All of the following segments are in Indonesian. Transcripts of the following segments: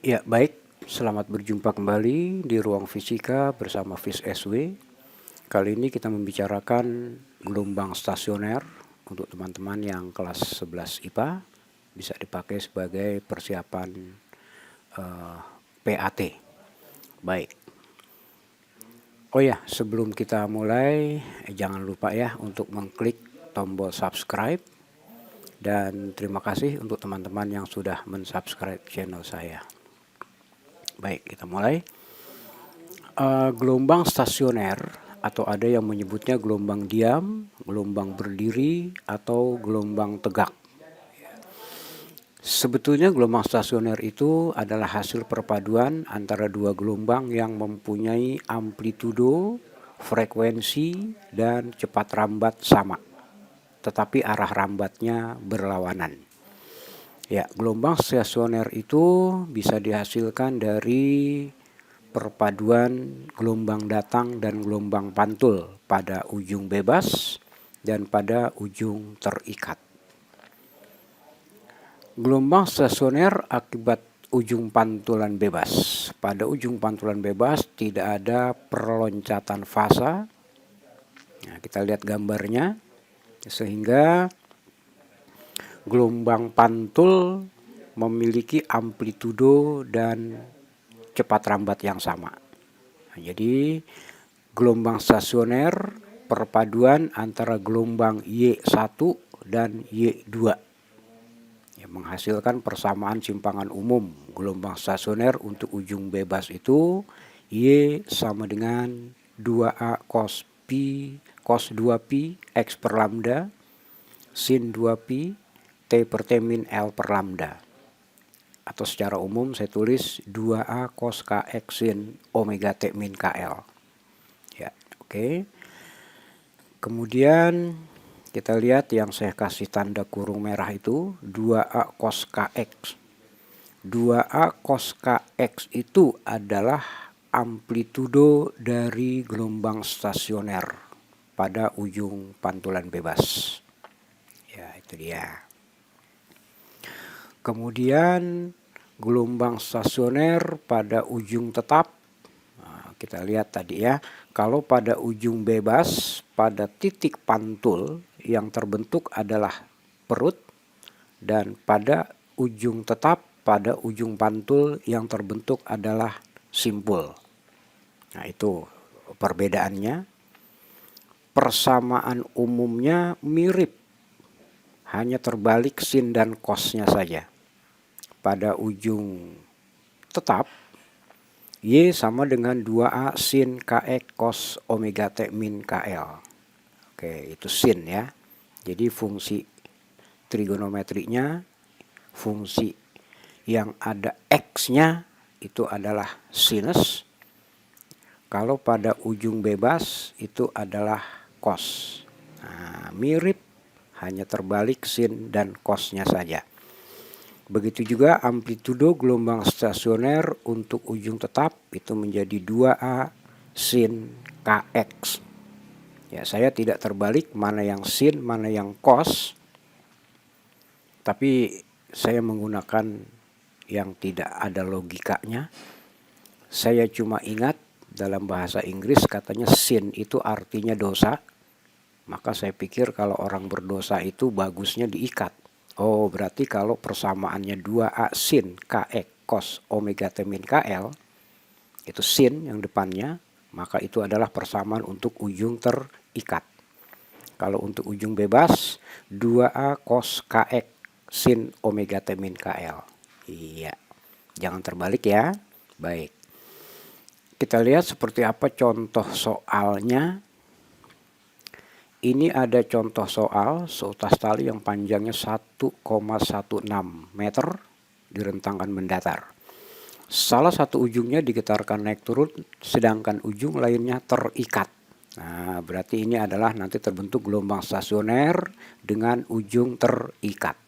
Ya, baik. Selamat berjumpa kembali di ruang fisika bersama Fis SW. Kali ini kita membicarakan gelombang stasioner untuk teman-teman yang kelas 11 IPA. Bisa dipakai sebagai persiapan PAT. Baik. Oh ya, sebelum kita mulai, jangan lupa ya untuk mengklik tombol subscribe. Dan terima kasih untuk teman-teman yang sudah mensubscribe channel saya. Baik, kita mulai. Gelombang stasioner atau ada yang menyebutnya gelombang diam, gelombang berdiri, atau gelombang tegak. Sebetulnya gelombang stasioner itu adalah hasil perpaduan antara dua gelombang yang mempunyai amplitudo, frekuensi, dan cepat rambat sama, tetapi arah rambatnya berlawanan. Ya, gelombang stasioner itu bisa dihasilkan dari perpaduan gelombang datang dan gelombang pantul pada ujung bebas dan pada ujung terikat. Gelombang stasioner akibat ujung pantulan bebas. Pada ujung pantulan bebas tidak ada perloncatan fasa. Nah, kita lihat gambarnya, sehingga gelombang pantul memiliki amplitudo dan cepat rambat yang sama. Nah, jadi gelombang stasioner perpaduan antara gelombang Y1 dan Y2 yang menghasilkan persamaan simpangan umum. Gelombang stasioner untuk ujung bebas itu Y sama dengan 2A cos pi cos 2pi X per lambda sin 2pi T per T min L per lambda. Atau secara umum saya tulis 2A cos KX sin omega T min KL. Ya, oke. Kemudian kita lihat yang saya kasih tanda kurung merah itu 2A cos KX. 2A cos KX itu adalah amplitudo dari gelombang stasioner pada ujung pantulan bebas. Ya, itu dia. Kemudian gelombang stasioner pada ujung tetap. Nah, kita lihat tadi ya, kalau pada ujung bebas pada titik pantul yang terbentuk adalah perut, dan pada ujung tetap pada ujung pantul yang terbentuk adalah simpul. Nah, itu perbedaannya. Persamaan umumnya mirip, hanya terbalik sin dan cosnya saja. Pada ujung tetap Y sama dengan 2A sin KX cos omega T min KL. Oke, itu sin ya. Jadi fungsi trigonometrinya, fungsi yang ada X-nya itu adalah sinus. Kalau pada ujung bebas itu adalah cos. Nah, mirip, hanya terbalik sin dan cosnya saja. Begitu juga amplitudo gelombang stasioner untuk ujung tetap itu menjadi 2A sin KX. Ya, saya tidak terbalik mana yang sin, mana yang cos. Tapi saya menggunakan yang tidak ada logikanya. Saya cuma ingat dalam bahasa Inggris katanya sin itu artinya dosa. Maka saya pikir kalau orang berdosa itu bagusnya diikat. Oh, berarti kalau persamaannya 2A sin KX cos omega T min KL, itu sin yang depannya, maka itu adalah persamaan untuk ujung terikat. Kalau untuk ujung bebas, 2A cos KX sin omega T min KL. Iya, jangan terbalik ya. Baik, kita lihat seperti apa contoh soalnya. Ini ada contoh soal seutas tali yang panjangnya 1,16 meter direntangkan mendatar. Salah satu ujungnya digetarkan naik turun, sedangkan ujung lainnya terikat. Nah, berarti ini adalah nanti terbentuk gelombang stasioner dengan ujung terikat.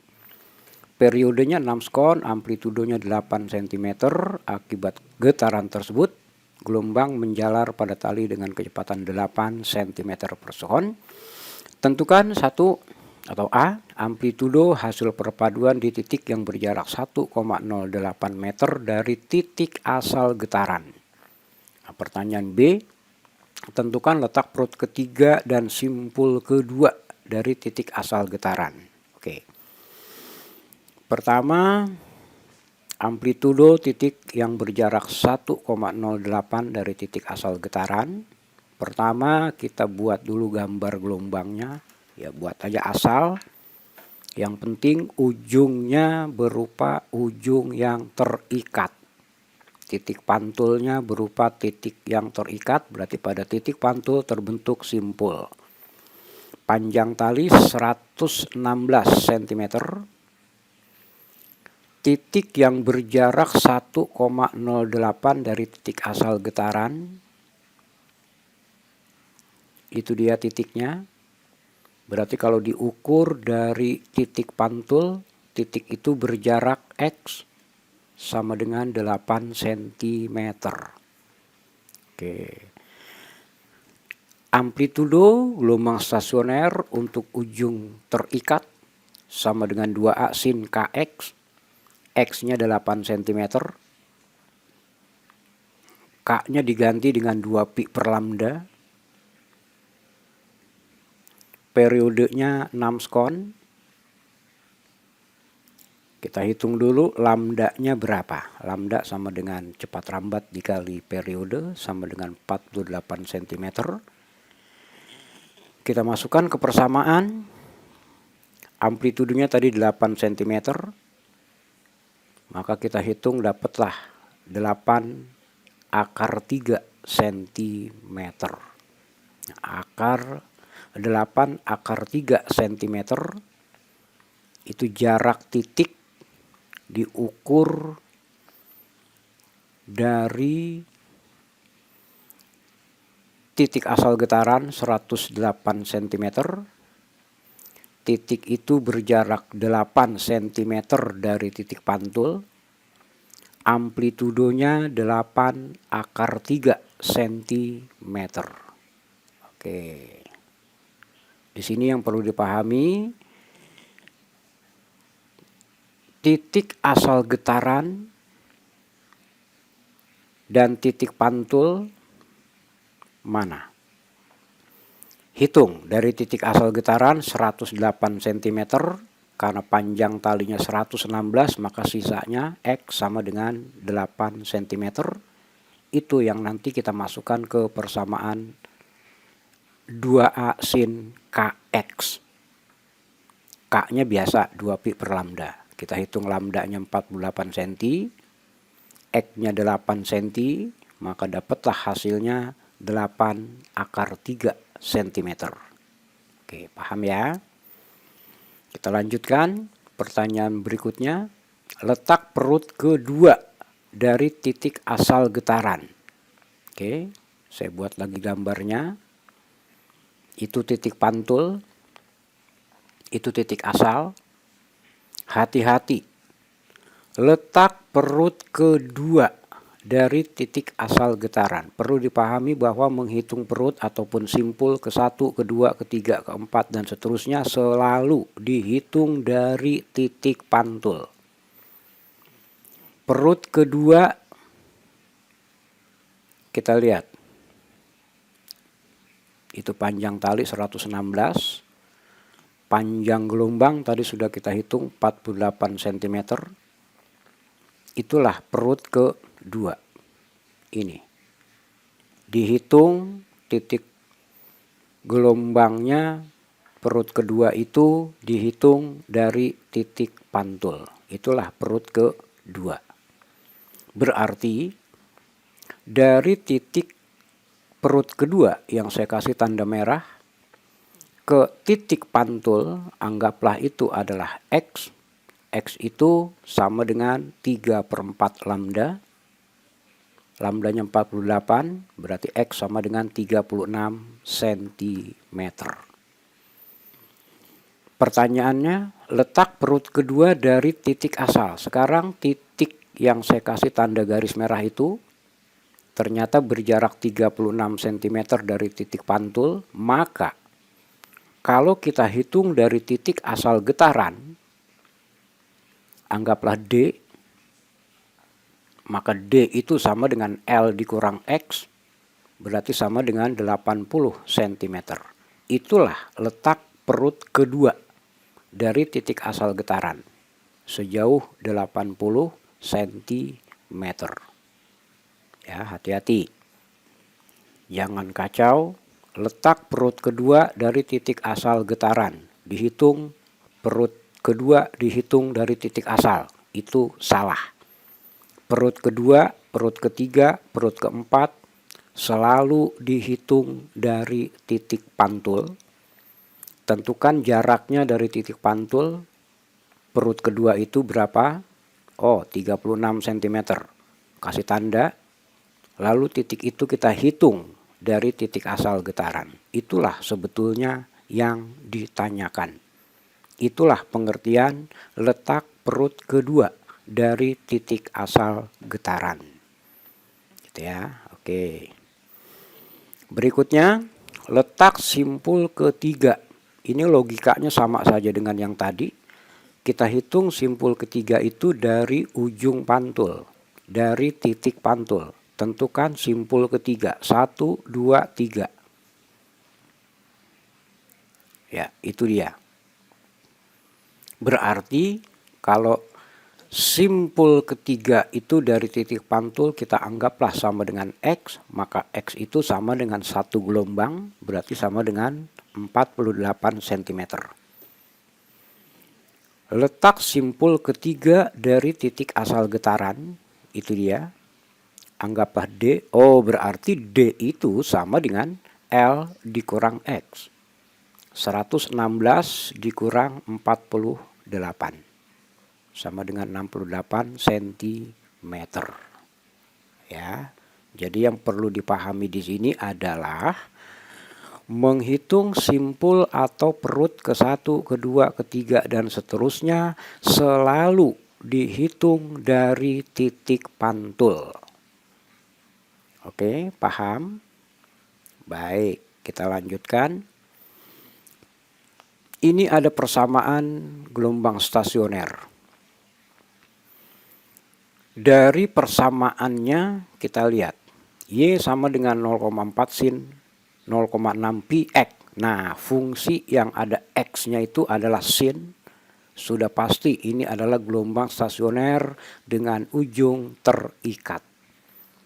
Periodenya 6 sekon, amplitudonya 8 cm. Akibat getaran tersebut, gelombang menjalar pada tali dengan kecepatan 8 cm per sekon. Tentukan satu Atau A, amplitudo hasil perpaduan di titik yang berjarak 1,08 meter dari titik asal getaran. Nah, pertanyaan B, tentukan letak perut ketiga dan simpul kedua dari titik asal getaran. Oke. Pertama, amplitudo titik yang berjarak 1,08 dari titik asal getaran. Pertama, kita buat dulu gambar gelombangnya. Ya, buat aja asal. Yang penting ujungnya berupa ujung yang terikat. Titik pantulnya berupa titik yang terikat, berarti pada titik pantul terbentuk simpul. Panjang tali 116 cm. Titik yang berjarak 1,08 dari titik asal getaran. Itu dia titiknya. Berarti kalau diukur dari titik pantul, titik itu berjarak X sama dengan 8 cm. Oke. Amplitudo gelombang stasioner untuk ujung terikat sama dengan 2A sin Kx. X-nya 8 cm. K-nya diganti dengan 2 pi per lambda. Periodenya 6 skon. Kita hitung dulu lambdanya berapa. Lambda sama dengan cepat rambat dikali periode sama dengan 48 cm. Kita masukkan ke persamaan. Amplitudonya tadi 8 cm. Maka kita hitung dapatlah 8 akar 3 cm. Akar 8 akar 3 cm itu jarak titik diukur dari titik asal getaran 108 cm. Titik itu berjarak 8 cm dari titik pantul. Amplitudonya 8 akar 3 cm. Oke. Di sini yang perlu dipahami, titik asal getaran dan titik pantul mana? Hitung dari titik asal getaran 108 cm, karena panjang talinya 116 maka sisanya X sama dengan 8 cm. Itu yang nanti kita masukkan ke persamaan 2A sin Kx. K-nya biasa 2 pi per lambda. Kita hitung lambdanya 48 cm, X-nya 8 cm, maka dapatlah hasilnya 8 akar 3 cm. Oke, paham ya? Kita lanjutkan pertanyaan berikutnya. Letak perut kedua dari titik asal getaran. Oke, saya buat lagi gambarnya. Itu titik pantul, itu titik asal. Hati-hati, letak perut kedua dari titik asal getaran. Perlu dipahami bahwa menghitung perut ataupun simpul ke 1, ke 2, ke 3, ke 4, dan seterusnya selalu dihitung dari titik pantul. Perut kedua, kita lihat. Itu panjang tali 116. Panjang gelombang tadi sudah kita hitung 48 cm. Itulah perut kedua. Ini. Dihitung titik gelombangnya, perut kedua itu dihitung dari titik pantul. Itulah perut kedua. Berarti dari titik perut kedua yang saya kasih tanda merah ke titik pantul, anggaplah itu adalah X. X itu sama dengan 3/4 lambda. Lambdanya 48, berarti X sama dengan 36 cm. Pertanyaannya, letak perut kedua dari titik asal. Sekarang titik yang saya kasih tanda garis merah itu ternyata berjarak 36 cm dari titik pantul, maka kalau kita hitung dari titik asal getaran, anggaplah D, maka D itu sama dengan L dikurang X, berarti sama dengan 80 cm. Itulah letak perut kedua dari titik asal getaran, sejauh 80 cm. Ya, hati-hati. Jangan kacau, letak perut kedua dari titik asal getaran. Dihitung perut kedua dihitung dari titik asal. Itu salah. Perut kedua, perut ketiga, perut keempat selalu dihitung dari titik pantul. Tentukan jaraknya dari titik pantul. Perut kedua itu berapa? Oh, 36 cm. Kasih tanda. Lalu titik itu kita hitung dari titik asal getaran. Itulah sebetulnya yang ditanyakan. Itulah pengertian letak perut kedua dari titik asal getaran. Gitu ya. Oke. Berikutnya, letak simpul ketiga. Ini logikanya sama saja dengan yang tadi. Kita hitung simpul ketiga itu dari ujung pantul, dari titik pantul. Tentukan simpul ketiga, 1, 2, 3. Ya, itu dia. Berarti kalau simpul ketiga itu dari titik pantul kita anggaplah sama dengan X, maka X itu sama dengan 1 gelombang, berarti sama dengan 48 cm. Letak simpul ketiga dari titik asal getaran, itu dia. Anggaplah D, oh berarti D itu sama dengan L dikurang X. 116 dikurang 48. Sama dengan 68 cm. Ya. Jadi yang perlu dipahami di sini adalah menghitung simpul atau perut ke-1, ke-2, ke-3 dan seterusnya selalu dihitung dari titik pantul. Oke, paham? Baik, kita lanjutkan. Ini ada persamaan gelombang stasioner. Dari persamaannya kita lihat, Y sama dengan 0,4 sin 0,6 pi X. Nah, fungsi yang ada X-nya itu adalah sin. Sudah pasti ini adalah gelombang stasioner dengan ujung terikat.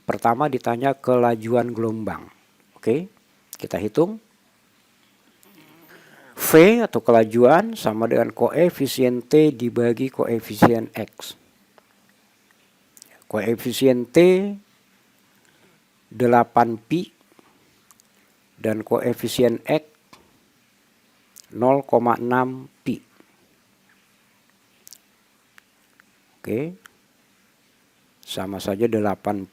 Pertama ditanya kelajuan gelombang. Oke, kita hitung. V atau kelajuan sama dengan koefisien T dibagi koefisien X. Koefisien T 8 pi dan koefisien X 0,6 pi. Oke. Sama saja 80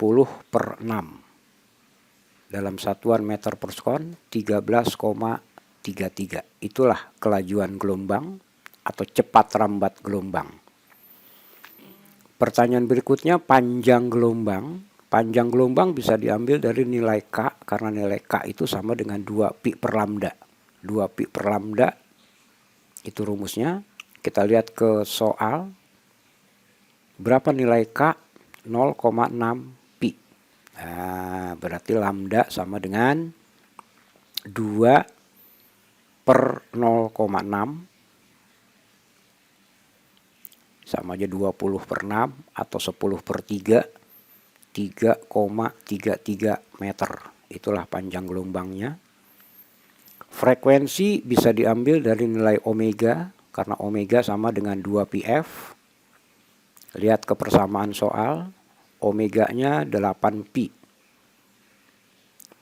per 6. Dalam satuan meter per sekon 13,33. Itulah kelajuan gelombang atau cepat rambat gelombang. Pertanyaan berikutnya panjang gelombang. Panjang gelombang bisa diambil dari nilai K karena nilai K itu sama dengan 2 pi per lambda. 2 pi per lambda itu rumusnya. Kita lihat ke soal. Berapa nilai K? 0,6 pi. Nah, berarti lambda sama dengan 2 per 0,6 sama aja 20 per 6 atau 10 per 3, 3,33 meter. Itulah panjang gelombangnya. Frekuensi bisa diambil dari nilai omega karena omega sama dengan 2 pi F. Lihat ke persamaan soal, omeganya 8 pi.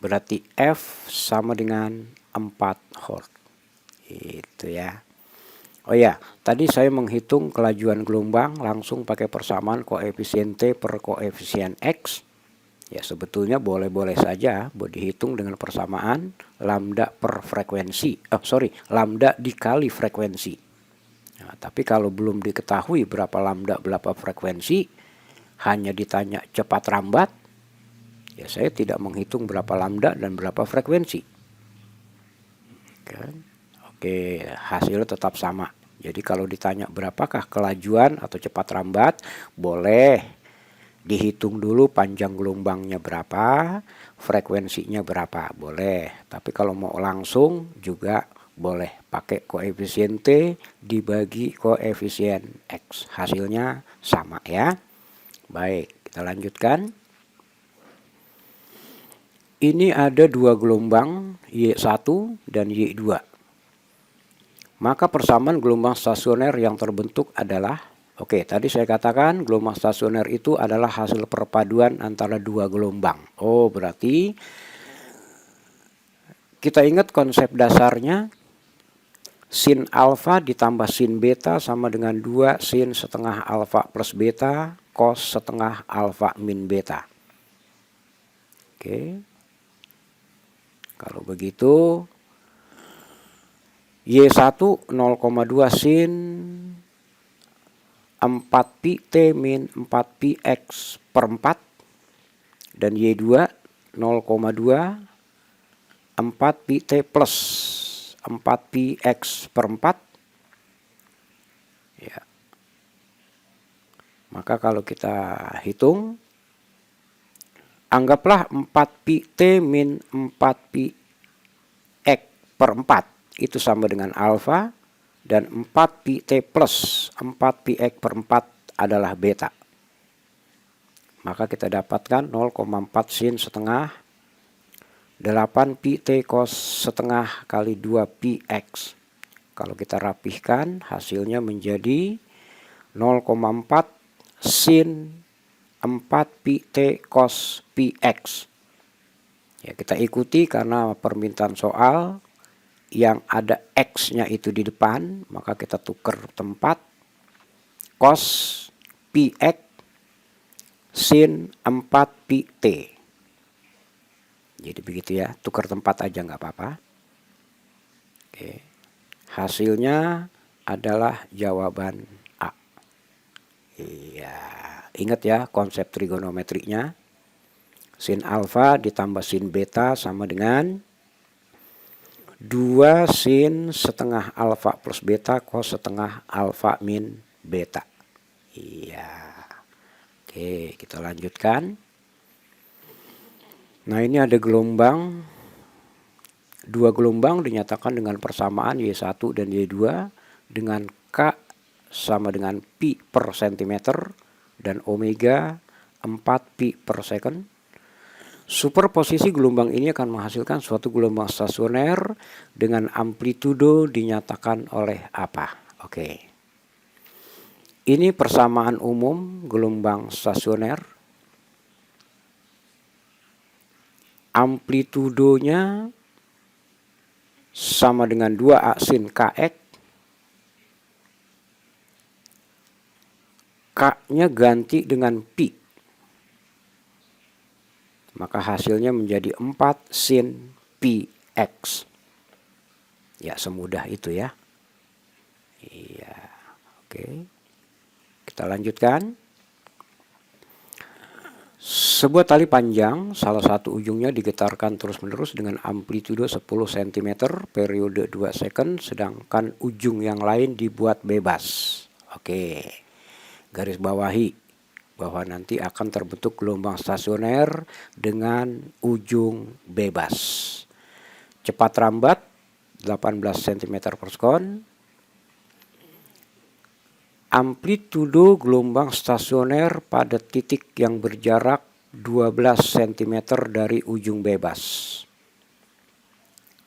Berarti F sama dengan 4 Hz. Itu ya. Oh ya, tadi saya menghitung kelajuan gelombang langsung pakai persamaan koefisien T per koefisien X. Ya sebetulnya boleh-boleh saja buat dihitung dengan persamaan lambda per frekuensi. Lambda dikali frekuensi. Nah, tapi kalau belum diketahui berapa lambda, berapa frekuensi, hanya ditanya cepat rambat, ya saya tidak menghitung berapa lambda dan berapa frekuensi. Oke. Oke, hasilnya tetap sama. Jadi kalau ditanya berapakah kelajuan atau cepat rambat, boleh dihitung dulu panjang gelombangnya berapa, frekuensinya berapa, boleh. Tapi kalau mau langsung juga boleh pakai koefisien T dibagi koefisien X. Hasilnya sama ya. Baik, kita lanjutkan. Ini ada dua gelombang Y1 dan Y2. Maka persamaan gelombang stasioner yang terbentuk adalah, oke, tadi saya katakan gelombang stasioner itu adalah hasil perpaduan antara dua gelombang. Oh, berarti kita ingat konsep dasarnya, sin alfa ditambah sin beta sama dengan 2 sin setengah alfa plus beta cos setengah alfa min beta. Oke. Kalau begitu, Y1 0,2 sin 4pi T min 4pi X per 4. Dan Y2 0,2 4pi T plus 4pi X per 4. Ya. Maka kalau kita hitung, anggaplah 4pi T min 4pi X per 4. Itu sama dengan alfa, dan 4pi T plus 4pi X per 4 adalah beta. Maka kita dapatkan 0,4 sin setengah 8pi T cos setengah kali 2pi X. Kalau kita rapihkan, hasilnya menjadi 0,4 sin 4pi T cos pi X. Ya, kita ikuti karena permintaan soal yang ada X-nya itu di depan, maka kita tukar tempat. Cos pi X sin 4pi T. Jadi begitu ya, tukar tempat aja nggak apa-apa. Oke. Hasilnya adalah jawaban A. Iya, ingat ya konsep trigonometrinya. Sin alfa ditambah sin beta sama dengan 2 sin setengah alfa plus beta cos setengah alfa min beta. Iya. Oke, kita lanjutkan. Nah, ini ada gelombang. Dua gelombang dinyatakan dengan persamaan Y1 dan Y2 dengan K sama dengan pi per centimeter dan omega 4 pi per second. Superposisi gelombang ini akan menghasilkan suatu gelombang stasioner dengan amplitudo dinyatakan oleh apa? Oke. Ini persamaan umum gelombang stasioner. Amplitudonya sama dengan 2A sin Kx. K-nya ganti dengan pi. Maka hasilnya menjadi 4 sin pi X. Ya, semudah itu ya. Iya. Oke. Kita lanjutkan. Sebuah tali panjang, salah satu ujungnya digetarkan terus-menerus dengan amplitudo 10 cm periode 2 second, sedangkan ujung yang lain dibuat bebas. Oke. Garis bawahi bahwa nanti akan terbentuk gelombang stasioner dengan ujung bebas. Cepat rambat 18 cm per sekon. Amplitudo gelombang stasioner pada titik yang berjarak 12 cm dari ujung bebas.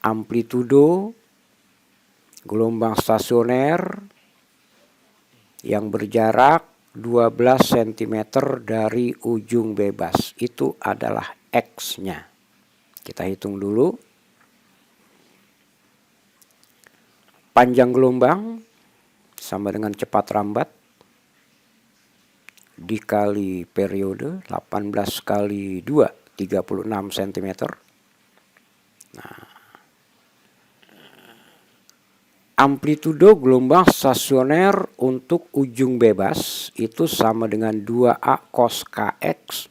Amplitudo gelombang stasioner yang berjarak 12 cm dari ujung bebas. Itu adalah X-nya. Kita hitung dulu. Panjang gelombang sama dengan cepat rambat dikali periode 18 kali 2, 36 cm. Nah, amplitudo gelombang stasioner untuk ujung bebas itu sama dengan 2A cos Kx.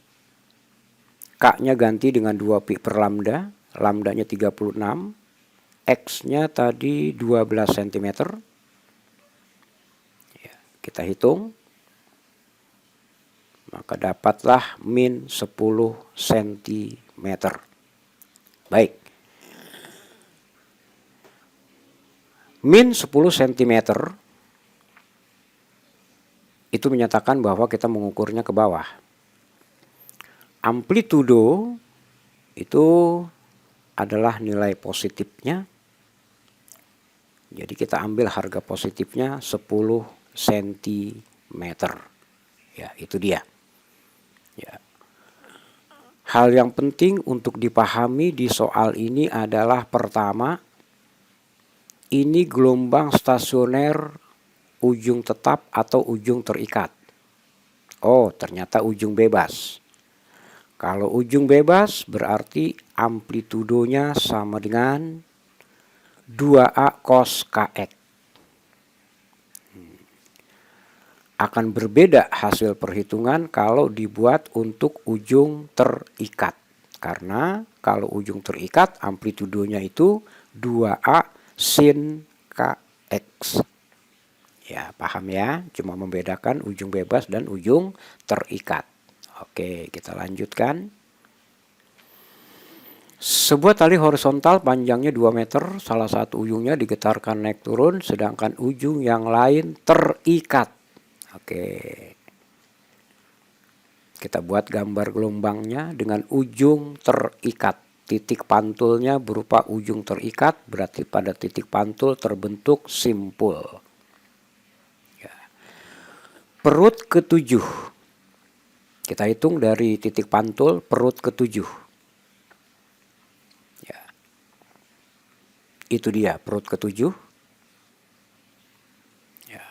K-nya ganti dengan 2pi per lambda. Lambdanya 36. X-nya tadi 12 cm. Ya, kita hitung. Maka dapatlah min 10 cm. Baik. Min 10 cm itu menyatakan bahwa kita mengukurnya ke bawah. Amplitudo itu adalah nilai positifnya. Jadi kita ambil harga positifnya 10 cm. Ya, itu dia. Ya. Hal yang penting untuk dipahami di soal ini adalah pertama, ini gelombang stasioner ujung tetap atau ujung terikat. Oh, ternyata ujung bebas. Kalau ujung bebas berarti amplitudonya sama dengan 2A cos kx. Akan berbeda hasil perhitungan kalau dibuat untuk ujung terikat. Karena kalau ujung terikat amplitudonya itu 2A sin kx. Ya, paham ya? Cuma membedakan ujung bebas dan ujung terikat. Oke, kita lanjutkan. Sebuah tali horizontal panjangnya 2 meter, salah satu ujungnya digetarkan naik turun, sedangkan ujung yang lain terikat. Oke. Kita buat gambar gelombangnya dengan ujung terikat. Titik pantulnya berupa ujung terikat, berarti pada titik pantul terbentuk simpul. Perut ke-7. Kita hitung dari titik pantul perut ke-7. Ya. Itu dia perut ke-7. Ya.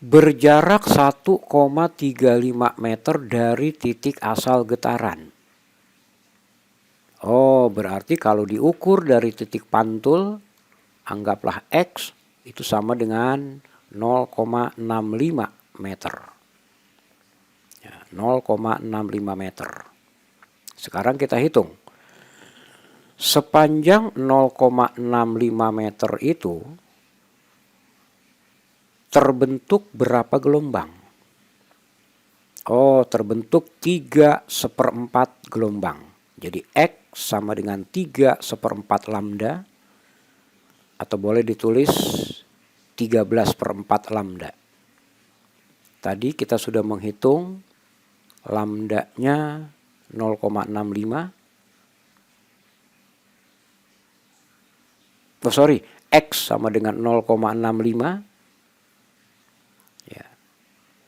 Berjarak 1,35 meter dari titik asal getaran. Oh, berarti kalau diukur dari titik pantul, anggaplah X itu sama dengan 0,65 meter. Ya, 0,65 meter. Sekarang kita hitung. Sepanjang 0,65 meter itu terbentuk berapa gelombang? Oh, terbentuk 3/4 gelombang. Jadi X sama dengan 3/4 lambda. Atau boleh ditulis 13/4 lambda. Tadi kita sudah menghitung lambdanya 0,65. Oh sorry, X sama dengan 0,65. Ya,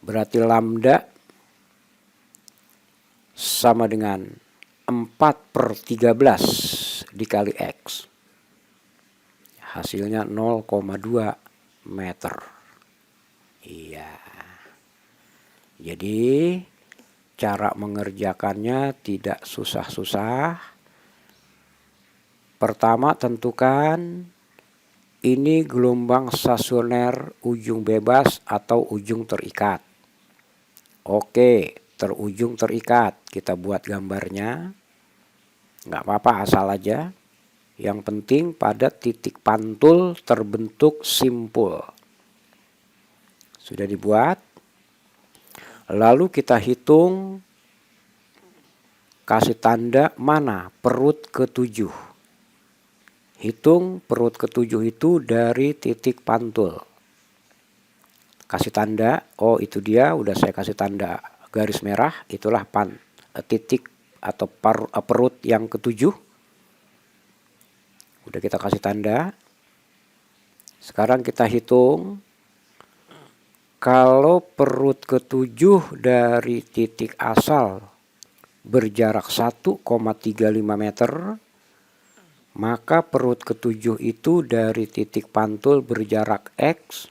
berarti lambda sama dengan 4/13 dikali X. Hasilnya 0,2 meter. Iya. Jadi cara mengerjakannya tidak susah-susah. Pertama tentukan ini gelombang stasioner ujung bebas atau ujung terikat. Oke, terujung terikat. Kita buat gambarnya. Nggak apa-apa, asal aja. Yang penting pada titik pantul terbentuk simpul. Sudah dibuat. Lalu kita hitung, kasih tanda mana perut ke-7. Hitung perut ke-7 itu dari titik pantul. Kasih tanda, oh itu dia, udah saya kasih tanda garis merah, itulah titik atau perut yang ke-7. Udah kita kasih tanda. Sekarang kita hitung. Kalau perut ke-7 dari titik asal berjarak 1,35 meter, maka perut ke-7 itu dari titik pantul berjarak X.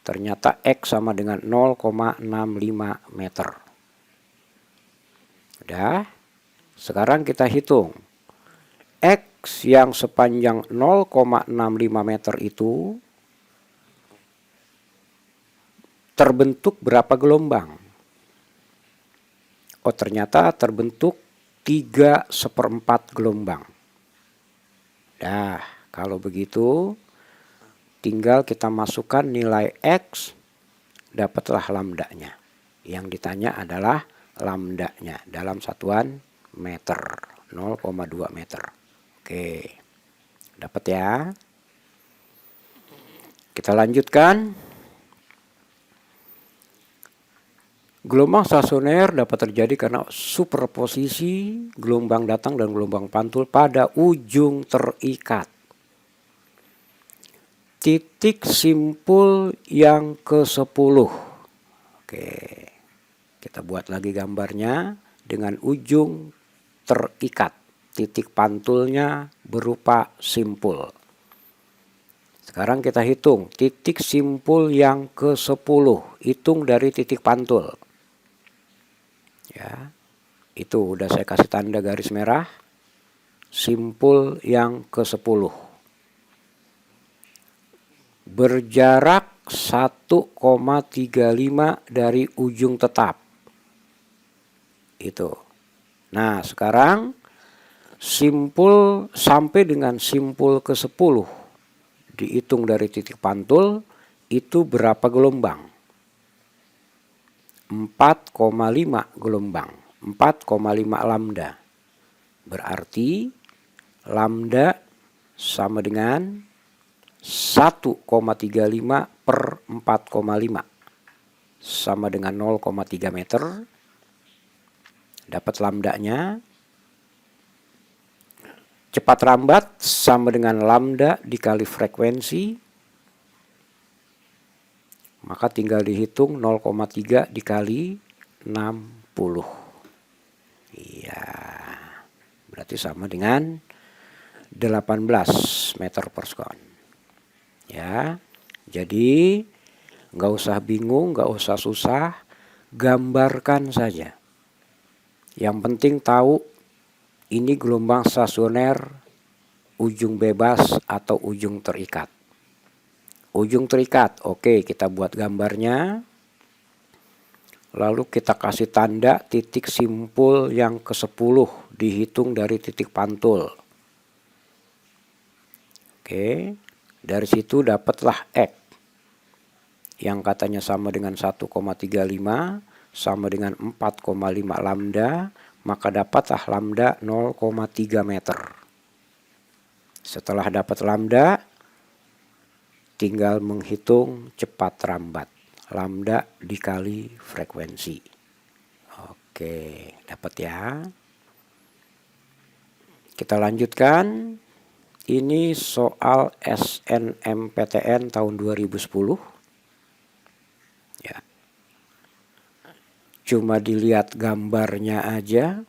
Ternyata X sama dengan 0,65 meter. Udah. Sekarang kita hitung. X yang sepanjang 0,65 meter itu terbentuk berapa gelombang? Oh, ternyata terbentuk 3/4 gelombang. Nah, kalau begitu tinggal kita masukkan nilai X, dapatlah lambdanya. Yang ditanya adalah lambdanya dalam satuan meter, 0,2 meter. Oke, dapat ya. Kita lanjutkan. Gelombang stasioner dapat terjadi karena superposisi gelombang datang dan gelombang pantul pada ujung terikat. Titik simpul yang ke-10. Oke, kita buat lagi gambarnya dengan ujung terikat. Titik pantulnya berupa simpul. Sekarang kita hitung titik simpul yang ke-10. Hitung dari titik pantul. Ya, itu udah saya kasih tanda garis merah. Simpul yang ke-10. Berjarak 1,35 dari ujung tetap. Itu. Nah, sekarang simpul sampai dengan simpul ke-10 dihitung dari titik pantul itu berapa gelombang? 4,5 gelombang, 4,5 lambda. Berarti lambda sama dengan 1,35 per 4,5 sama dengan 0,3 meter. Dapat lambdanya. Cepat rambat sama dengan lambda dikali frekuensi. Maka tinggal dihitung 0,3 dikali 60. Iya. Berarti sama dengan 18 meter per sekon. Ya. Jadi nggak usah bingung, nggak usah susah. Gambarkan saja. Yang penting tahu ini gelombang stasioner, ujung bebas atau ujung terikat. Ujung terikat, oke, kita buat gambarnya. Lalu kita kasih tanda titik simpul yang ke-10 dihitung dari titik pantul. Oke, dari situ dapatlah X. Yang katanya sama dengan 1,35 sama dengan 4,5 lambda, maka dapatlah lambda 0,3 meter. Setelah dapat lambda, tinggal menghitung cepat rambat. Lambda dikali frekuensi. Oke, dapat ya. Kita lanjutkan. Ini soal SNMPTN tahun 2010. Ya. Cuma dilihat gambarnya aja.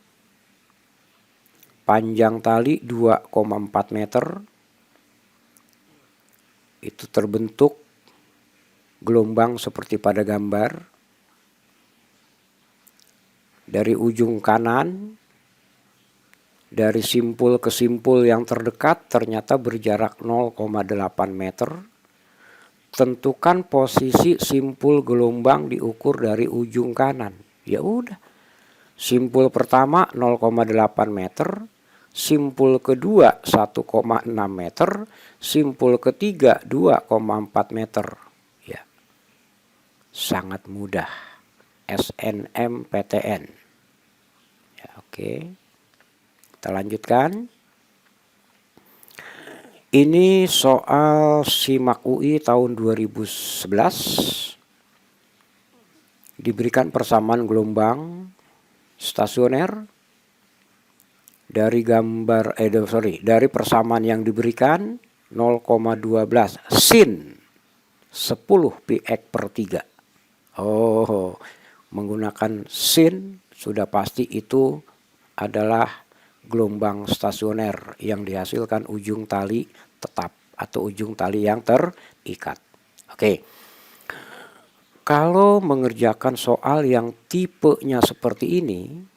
Panjang tali 2,4 meter. Itu terbentuk gelombang seperti pada gambar. Dari ujung kanan, dari simpul ke simpul yang terdekat ternyata berjarak 0,8 meter. Tentukan posisi simpul gelombang diukur dari ujung kanan. Ya udah. Simpul pertama 0,8 meter. Simpul kedua 1,6 meter, simpul ketiga 2,4 meter. Ya. Sangat mudah. SNMPTN. Ya, oke. Kita lanjutkan. Ini soal SIMAK UI tahun 2011. Diberikan persamaan gelombang stasioner. Dari dari persamaan yang diberikan 0,12 sin 10 πx per 3. Oh, menggunakan sin sudah pasti itu adalah gelombang stasioner yang dihasilkan ujung tali tetap atau ujung tali yang terikat. Oke. Kalau mengerjakan soal yang tipenya seperti ini,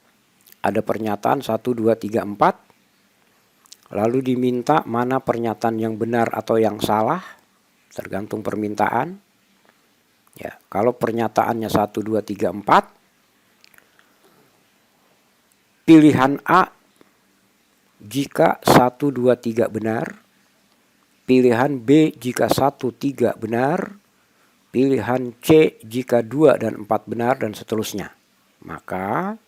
ada pernyataan 1, 2, 3, 4. Lalu diminta mana pernyataan yang benar atau yang salah. Tergantung permintaan. Ya, kalau pernyataannya 1, 2, 3, 4. Pilihan A jika 1, 2, 3 benar. pilihan B jika 1, 3 benar, pilihan C jika 2 dan 4 benar, dan seterusnya. Maka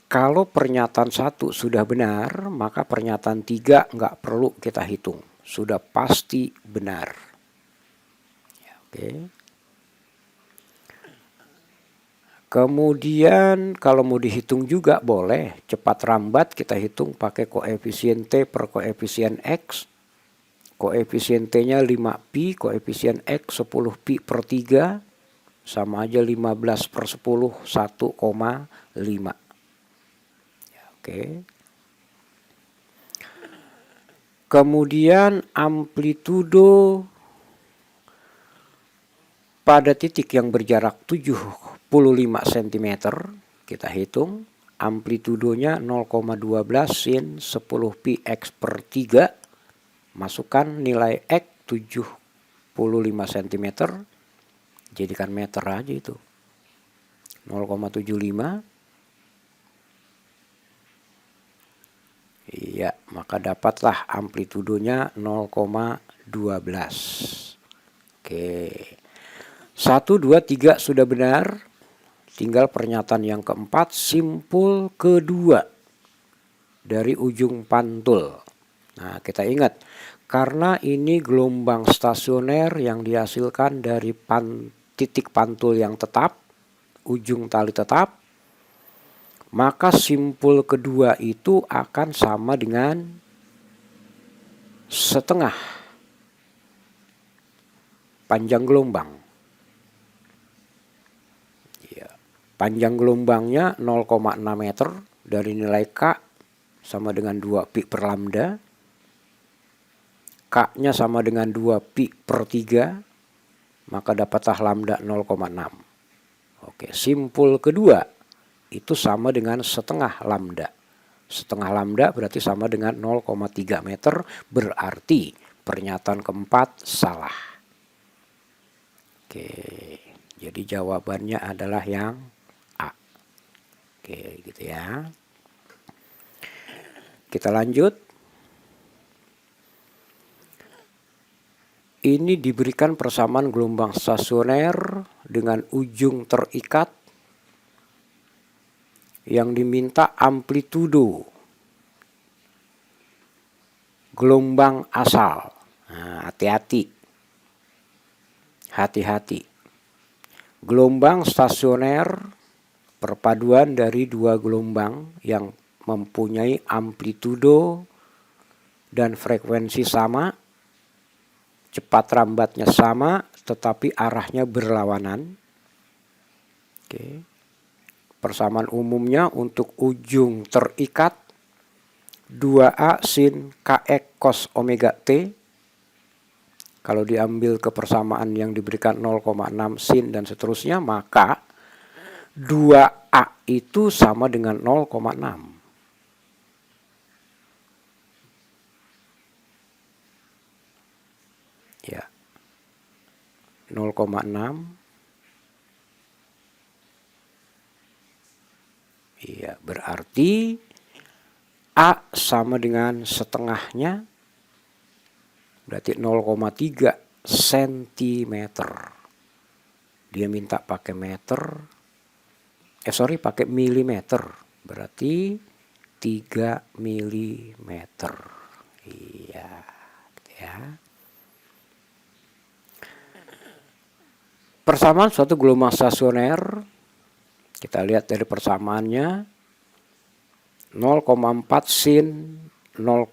kalau pernyataan 1 sudah benar, maka pernyataan 3 nggak perlu kita hitung. Sudah pasti benar. Ya, oke. Kemudian kalau mau dihitung juga boleh. Cepat rambat kita hitung pakai koefisien T per koefisien X. Koefisien T-nya 5pi, koefisien X 10pi per 3. Sama aja 15 per 10, 1,5. Ya, oke. Kemudian amplitudo pada titik yang berjarak 75 cm, kita hitung. Amplitudonya 0,12 sin 10pi X per 3. Masukkan nilai X 75 cm. Jadikan meter aja itu. 0,75. Iya, maka dapatlah amplitudonya 0,12. Oke. 1, 2, 3 sudah benar. Tinggal pernyataan yang keempat, simpul kedua dari ujung pantul. Nah, kita ingat, karena ini gelombang stasioner yang dihasilkan dari titik pantul yang tetap, ujung tali tetap, maka simpul kedua itu akan sama dengan setengah panjang gelombang. Ya, panjang gelombangnya 0,6 meter dari nilai K sama dengan 2pi per lambda. K-nya sama dengan 2pi per 3, maka dapatlah lambda 0,6. Oke, simpul kedua itu sama dengan setengah lambda. Setengah lambda berarti sama dengan 0,3 meter, berarti pernyataan keempat salah. Oke, jadi jawabannya adalah yang A. Oke, gitu ya. Kita lanjut. Ini diberikan persamaan gelombang stasioner dengan ujung terikat yang diminta amplitudo gelombang asal. Nah, hati-hati. Hati-hati. Gelombang stasioner perpaduan dari dua gelombang yang mempunyai amplitudo dan frekuensi sama. Cepat rambatnya sama, tetapi arahnya berlawanan. Oke. Persamaan umumnya untuk ujung terikat 2A sin kx cos omega t. Kalau diambil ke persamaan yang diberikan 0,6 sin dan seterusnya, maka 2A itu sama dengan 0,6. Ya, 0,6. Iya, berarti A sama dengan setengahnya, berarti 0,3 cm. Dia minta pakai meter, pakai milimeter, berarti 3 mm. Iya, ya. Persamaan suatu gelombang stasioner, kita lihat dari persamaannya, 0,4 sin 0,5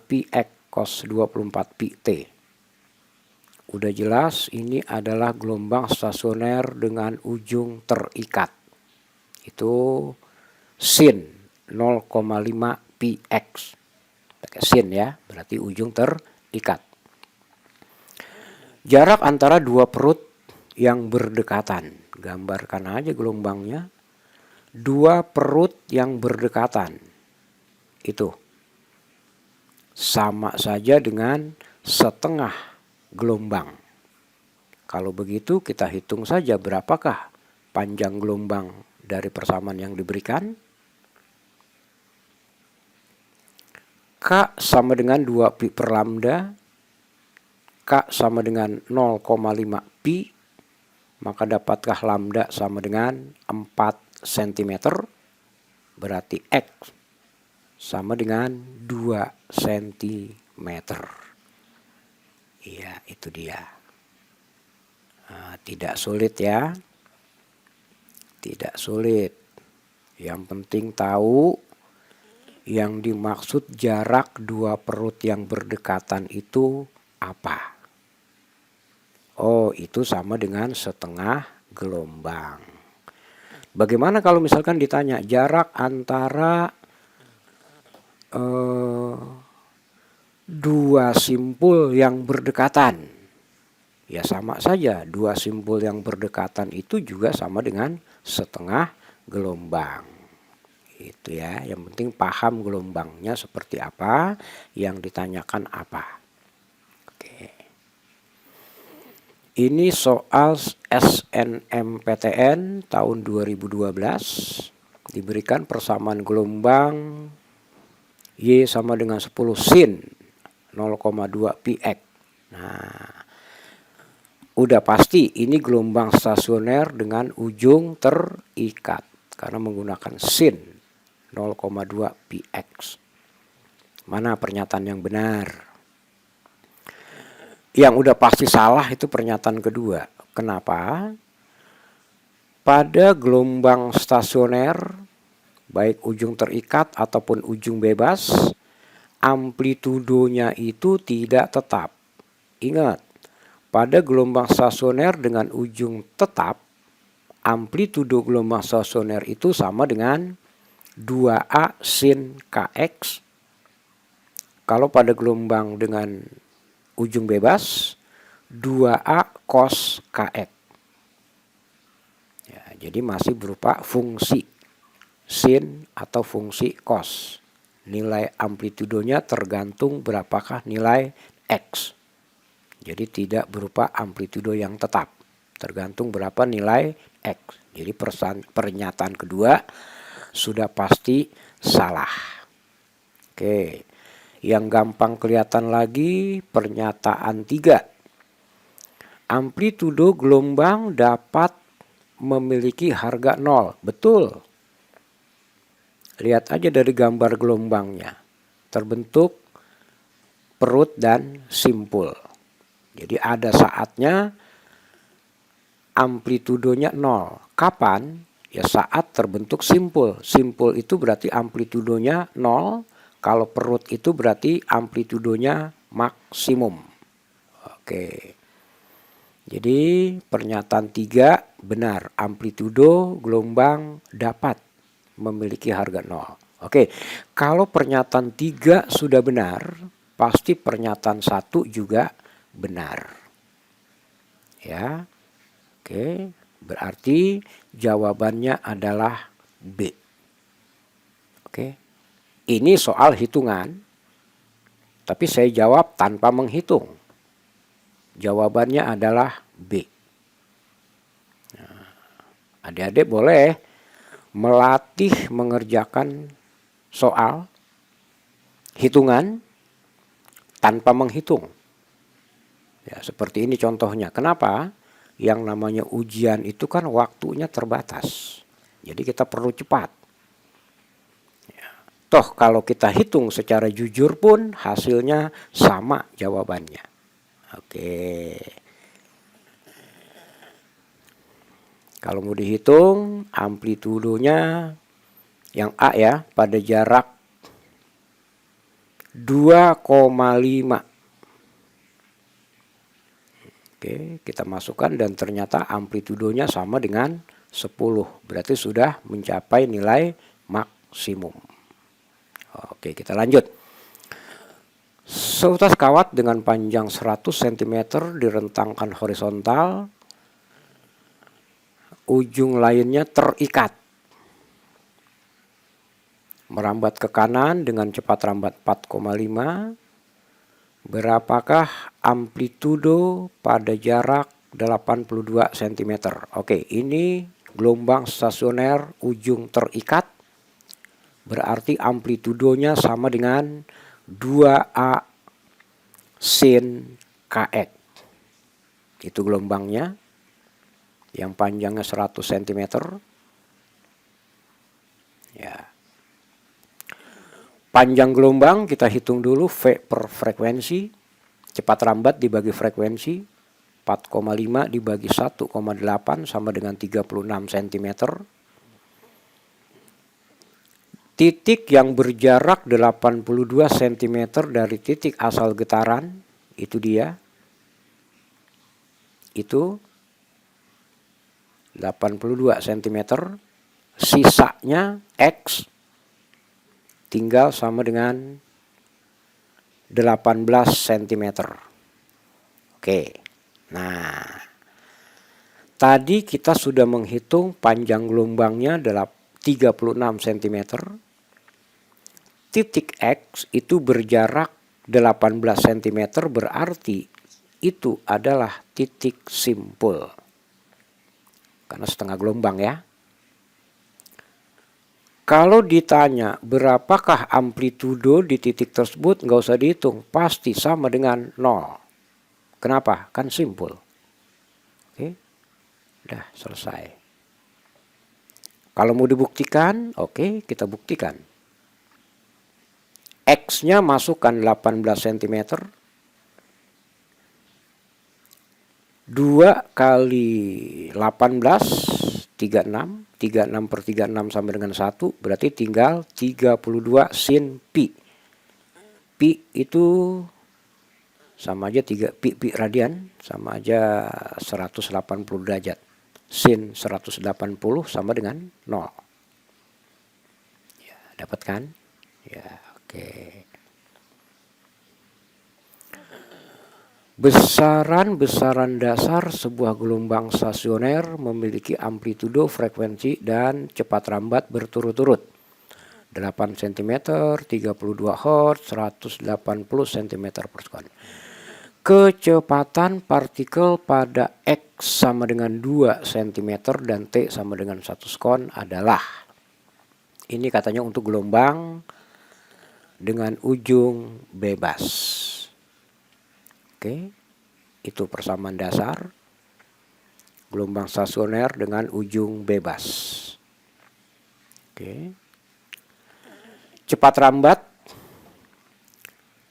pi x cos 24 pi t. Udah jelas ini adalah gelombang stasioner dengan ujung terikat. Itu sin 0,5 pi x. Pakai sin ya, berarti ujung terikat. Jarak antara dua perut yang berdekatan, gambarkan aja gelombangnya. Dua perut yang berdekatan itu sama saja dengan setengah gelombang. Kalau begitu kita hitung saja berapakah panjang gelombang dari persamaan yang diberikan. K sama dengan 2 pi per lambda K sama dengan 0,5 pi, maka dapatkah lambda sama dengan 4 cm, berarti X sama dengan 2 cm. Iya, itu dia. Nah, tidak sulit ya. Tidak sulit. Yang penting tahu yang dimaksud jarak dua perut yang berdekatan itu apa. Oh, itu sama dengan setengah gelombang. Bagaimana kalau misalkan ditanya jarak antara dua simpul yang berdekatan? Ya sama saja, dua simpul yang berdekatan itu juga sama dengan setengah gelombang. Itu ya, yang penting paham gelombangnya seperti apa, yang ditanyakan apa. Oke. Ini soal SNMPTN tahun 2012, diberikan persamaan gelombang Y sama dengan 10 sin 0,2 px. Nah, udah pasti ini gelombang stasioner dengan ujung terikat karena menggunakan sin 0,2 px. Mana pernyataan yang benar? Yang udah pasti salah itu pernyataan kedua. Kenapa? Pada gelombang stasioner, baik ujung terikat ataupun ujung bebas, amplitudonya itu tidak tetap. Ingat, pada gelombang stasioner dengan ujung tetap, amplitudo gelombang stasioner itu sama dengan 2A sin kx. Kalau pada gelombang dengan ujung bebas, 2A cos kx. Ya, jadi masih berupa fungsi sin atau fungsi cos. Nilai amplitudonya tergantung berapakah nilai x. Jadi tidak berupa amplitudo yang tetap. Tergantung berapa nilai x. Jadi pernyataan kedua sudah pasti salah. Oke. Yang gampang kelihatan lagi pernyataan 3. Amplitudo gelombang dapat memiliki harga 0. Betul. Lihat aja dari gambar gelombangnya. Terbentuk perut dan simpul. Jadi ada saatnya amplitudonya 0. Kapan? Ya saat terbentuk simpul. Simpul itu berarti amplitudonya 0. Kalau perut itu berarti amplitudonya maksimum. Oke. Jadi pernyataan 3 benar. Amplitudo gelombang dapat memiliki harga 0. Oke. Kalau pernyataan 3 sudah benar, pasti pernyataan 1 juga benar. Ya. Oke. Berarti jawabannya adalah B. Oke. Ini soal hitungan, tapi saya jawab tanpa menghitung. Jawabannya adalah B. Nah, adik-adik boleh melatih mengerjakan soal hitungan tanpa menghitung. Ya, seperti ini contohnya. Kenapa? Yang namanya ujian itu kan waktunya terbatas. Jadi kita perlu cepat. Toh kalau kita hitung secara jujur pun hasilnya sama jawabannya. Oke. Kalau mau dihitung amplitudonya yang A ya pada jarak 2,5. Oke, kita masukkan dan ternyata amplitudonya sama dengan 10. Berarti sudah mencapai nilai maksimum. Oke, kita lanjut. Seutas kawat dengan panjang 100 cm direntangkan horizontal, ujung lainnya terikat. Merambat ke kanan dengan cepat rambat 4,5. Berapakah amplitudo pada jarak 82 cm? Oke, ini gelombang stasioner ujung terikat. Berarti amplitudonya sama dengan 2A sin kx. Itu gelombangnya yang panjangnya 100 cm. Ya. Panjang gelombang kita hitung dulu V per frekuensi. Cepat rambat dibagi frekuensi 4,5 dibagi 1,8 sama dengan 36 cm. Titik yang berjarak 82 cm dari titik asal getaran, itu dia. Itu 82 cm. Sisanya X tinggal sama dengan 18 cm. Oke. Nah, tadi kita sudah menghitung panjang gelombangnya adalah 36 cm. Titik X itu berjarak 18 cm, berarti itu adalah titik simpul. Karena setengah gelombang ya. Kalau ditanya berapakah amplitudo di titik tersebut, nggak usah dihitung, pasti sama dengan 0. Kenapa? Kan simpul. Oke, udah selesai. Kalau mau dibuktikan, oke, kita buktikan. X-nya masukkan 18 cm. 2 kali 18, 36. 36 per 36 sama dengan 1, berarti tinggal 32 sin pi. Pi itu sama aja 3 pi radian, sama aja 180 derajat. Sin 180 sama dengan 0. Ya, dapat kan? Ya, oke. Besaran dasar sebuah gelombang stasioner memiliki amplitudo, frekuensi, dan cepat rambat berturut-turut. 8 cm, 32 Hz, 180 cm per sekon. Kecepatan partikel pada X sama dengan 2 cm dan T sama dengan 1 sekon adalah, ini katanya untuk gelombang dengan ujung bebas. Oke, itu persamaan dasar gelombang stasioner dengan ujung bebas. Oke. Cepat rambat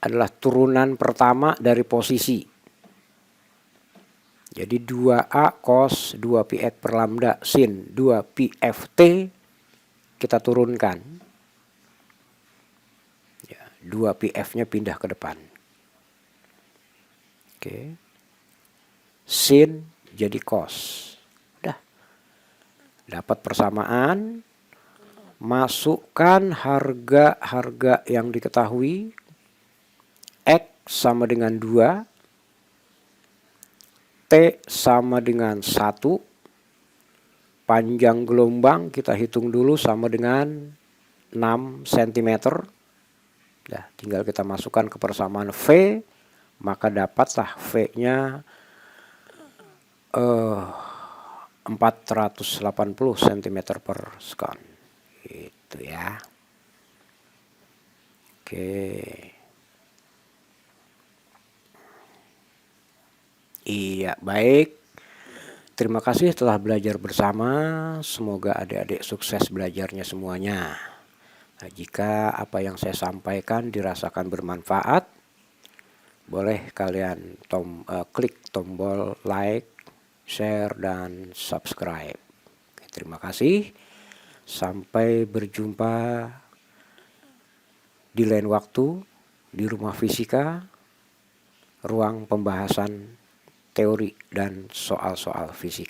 adalah turunan pertama dari posisi. Jadi 2A cos 2πx per lambda sin 2πft kita turunkan. Ya, 2πf-nya pindah ke depan. Oke. Sin jadi cos. Udah. Dapat persamaan. Masukkan harga-harga yang diketahui. X sama dengan 2. T sama dengan 1. Panjang gelombang kita hitung dulu sama dengan 6 cm. Nah, tinggal kita masukkan ke persamaan V. Maka dapatlah V-nya 480 cm per sekon. Itu ya. Oke. Iya, baik. Terima kasih telah belajar bersama. Semoga adik-adik sukses belajarnya semuanya. Nah, jika apa yang saya sampaikan dirasakan bermanfaat, boleh kalian klik tombol like, share, dan subscribe. Oke, terima kasih. Sampai berjumpa di lain waktu di Rumah Fisika, ruang pembahasan teori dan soal-soal fisika.